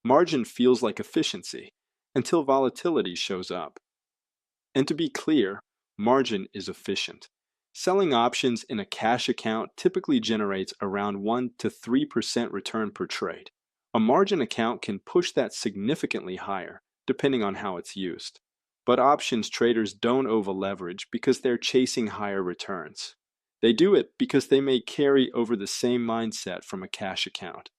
Margin feels like efficiency until volatility shows up. And to be clear, margin is efficient. Selling options in a cash account typically generates around 1 to 3% return per trade. A margin account can push that significantly higher, depending on how it's used. But options traders don't over-leverage because they're chasing higher returns. They do it because they may carry over the same mindset from a cash account.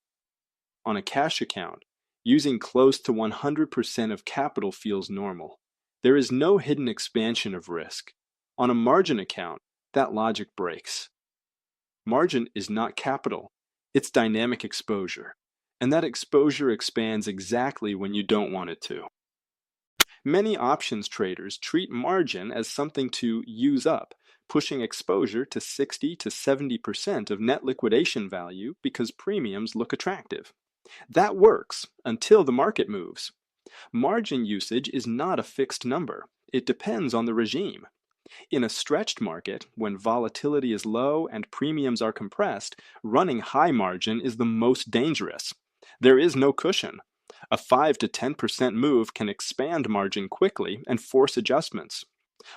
On a cash account, using close to 100% of capital feels normal. There is no hidden expansion of risk. On a margin account, that logic breaks. Margin is not capital, it's dynamic exposure. And that exposure expands exactly when you don't want it to. Many options traders treat margin as something to use up, pushing exposure to 60 to 70% of net liquidation value because premiums look attractive. That works until the market moves. Margin usage is not a fixed number. It depends on the regime. In a stretched market, when volatility is low and premiums are compressed, running high margin is the most dangerous. There is no cushion. A 5 to 10% move can expand margin quickly and force adjustments.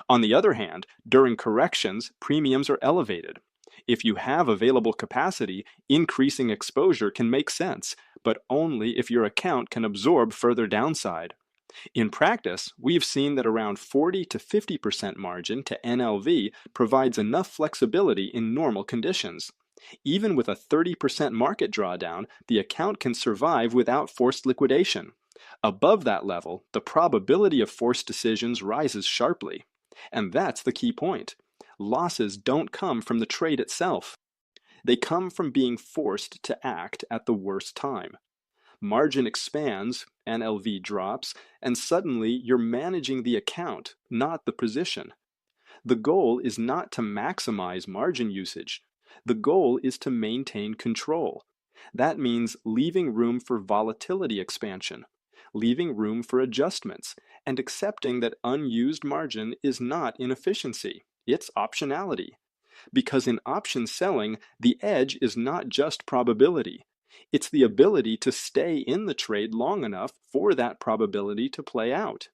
On the other hand, during corrections, premiums are elevated. If you have available capacity, increasing exposure can make sense, but only if your account can absorb further downside. In practice, we've seen that around 40 to 50% margin to NLV provides enough flexibility in normal conditions. Even with a 30% market drawdown, the account can survive without forced liquidation. Above that level, the probability of forced decisions rises sharply. And that's the key point. Losses don't come from the trade itself. They come from being forced to act at the worst time. Margin expands, NLV drops, and suddenly you're managing the account, not the position. The goal is not to maximize margin usage. The goal is to maintain control. That means leaving room for volatility expansion, leaving room for adjustments, and accepting that unused margin is not inefficiency, it's optionality. Because in option selling, the edge is not just probability. It's the ability to stay in the trade long enough for that probability to play out.